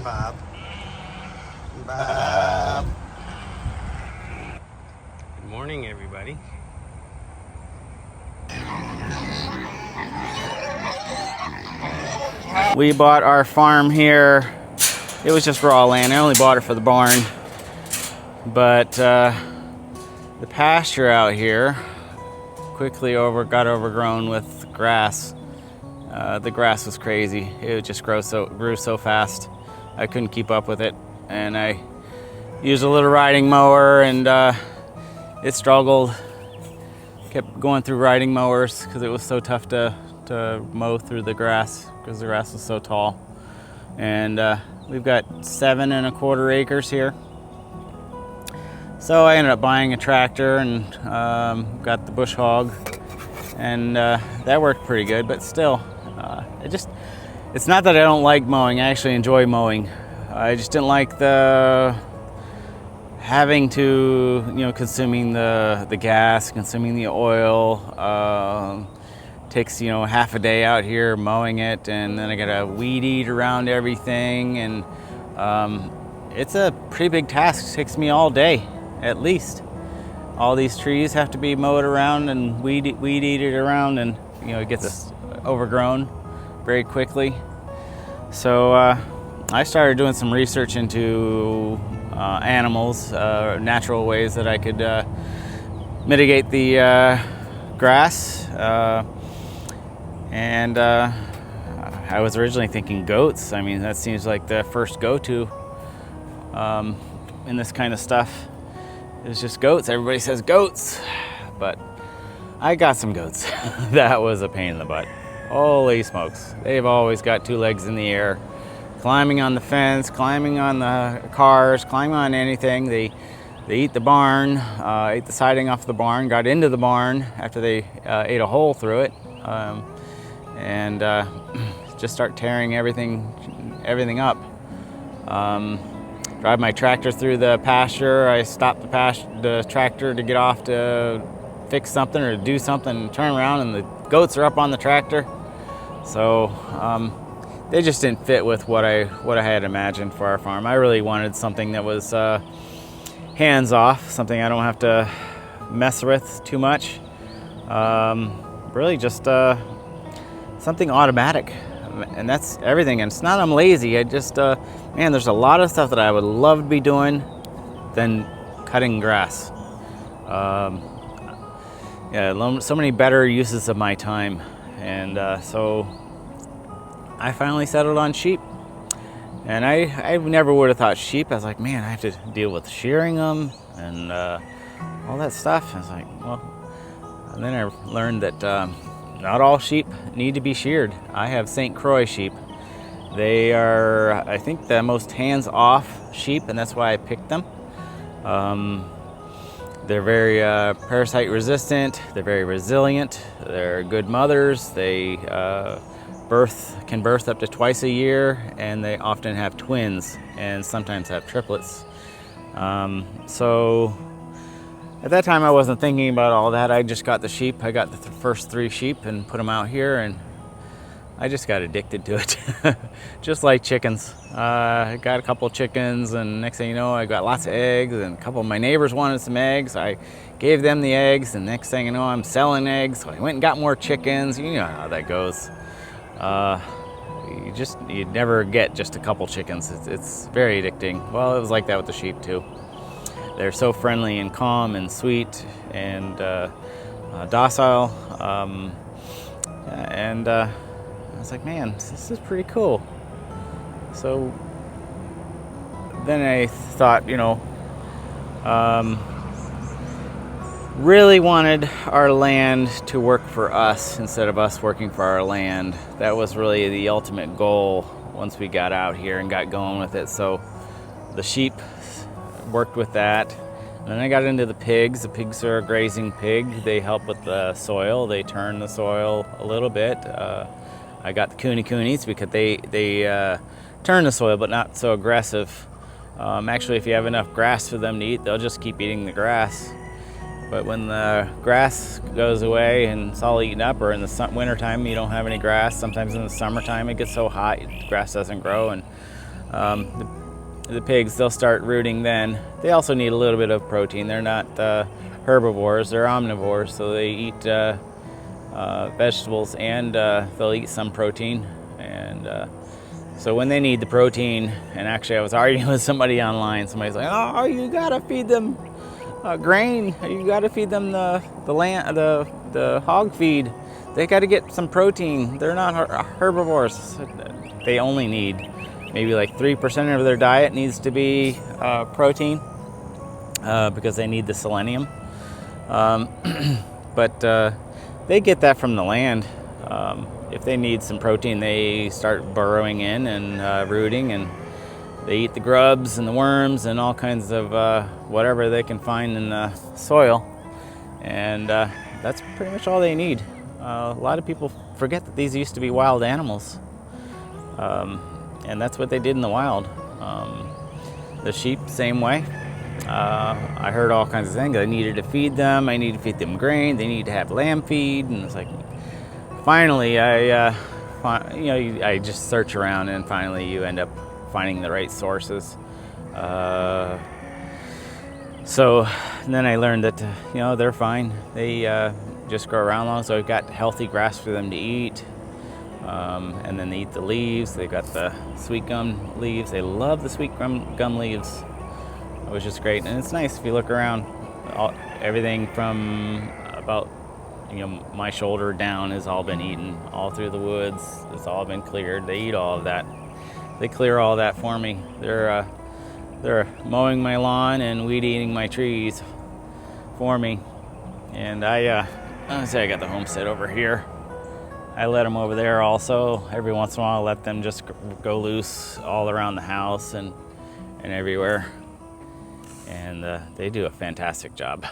Bob. Bob. Good morning, everybody. We bought our farm here. It was just raw land. I only bought it for the barn. But the pasture out here quickly got overgrown with grass. The grass was crazy. It just grew so fast. I couldn't keep up with it. And I used a little riding mower, and it struggled. Kept going through riding mowers because it was so tough to mow through the grass because the grass was so tall. And we've got 7.25 acres here. So I ended up buying a tractor and got the bush hog, and that worked pretty good. But still, it's not that I don't like mowing. I actually enjoy mowing. I just didn't like the having to, consuming the gas, consuming the oil. Takes half a day out here mowing it, and then I gotta weed eat around everything, and it's a pretty big task. It takes me all day at least. All these trees have to be mowed around and weed eat it around, and it gets overgrown very quickly. So I started doing some research into animals, natural ways that I could mitigate the grass. And I was originally thinking goats. I mean, that seems like the first go-to in this kind of stuff. It's just goats. Everybody says goats, but I got some goats. That was a pain in the butt. Holy smokes. They've always got 2 legs in the air, climbing on the fence, climbing on the cars, climbing on anything. They eat the barn, ate the siding off the barn, got into the barn after they ate a hole through it. And just start tearing everything up. Drive my tractor through the pasture. I stop the tractor to get off to fix something or do something, turn around, and the goats are up on the tractor. So they just didn't fit with what I had imagined for our farm. I really wanted something that was hands off, something I don't have to mess with too much. Really just something automatic, and that's everything. And it's not I'm lazy. I just man, there's a lot of stuff that I would love to be doing than cutting grass. So many better uses of my time, and so I finally settled on sheep. And I never would have thought sheep. I was like, man, I have to deal with shearing them and all that stuff. I was like, well, and then I learned that not all sheep need to be sheared. I have St. Croix sheep. They are, I think, the most hands-off sheep, and that's why I picked them. They're very parasite resistant. They're very resilient. They're good mothers. They can birth up to twice a year, and they often have twins and sometimes have triplets. So at that time, I wasn't thinking about all that. I just got the sheep. I got the first 3 sheep and put them out here, and I just got addicted to it. Just like chickens. I got a couple chickens, and next thing you know, I got lots of eggs, and a couple of my neighbors wanted some eggs. I gave them the eggs, and next thing you know, I'm selling eggs. So I went and got more chickens. You know how that goes. You'd never get just a couple chickens. It's very addicting. Well, it was like that with the sheep too. They're so friendly and calm and sweet and docile. And I was like, man, this is pretty cool. So then I thought, really wanted our land to work for us instead of us working for our land. That was really the ultimate goal once we got out here and got going with it. So the sheep worked with that. And then I got into the pigs. The pigs are a grazing pig. They help with the soil. They turn the soil a little bit. I got the coonies because they turn the soil, but not so aggressive. Actually, if you have enough grass for them to eat, they'll just keep eating the grass. But when the grass goes away and it's all eaten up, or in the wintertime you don't have any grass, sometimes in the summertime it gets so hot, grass doesn't grow, and The pigs, they'll start rooting then. They also need a little bit of protein. They're not herbivores, they're omnivores, so they eat vegetables and they'll eat some protein. And so when they need the protein, and actually I was arguing with somebody online, somebody's like, oh, you gotta feed them grain, you gotta feed them the hog feed. They gotta get some protein. They're not herbivores. They only need maybe like 3% of their diet needs to be protein because they need the selenium. But they get that from the land. If they need some protein, they start burrowing in and rooting, and they eat the grubs and the worms and all kinds of whatever they can find in the soil. And that's pretty much all they need. A lot of people forget that these used to be wild animals. And that's what they did in the wild. The sheep, same way. I heard all kinds of things. I needed to feed them. I needed to feed them grain. They need to have lamb feed. And it's like, finally, I just search around, and finally you end up finding the right sources. So then I learned that they're fine. They just grow around long, so I've got healthy grass for them to eat. And then they eat the leaves. They've got the sweet gum leaves. They love the sweet gum leaves, which is great. And it's nice if you look around. Everything from about my shoulder down has all been eaten. All through the woods, it's all been cleared. They eat all of that. They clear all that for me. They're mowing my lawn and weed eating my trees for me. And I say I got the homestead over here. I let them over there also. Every once in a while, I let them just go loose all around the house and everywhere. And they do a fantastic job.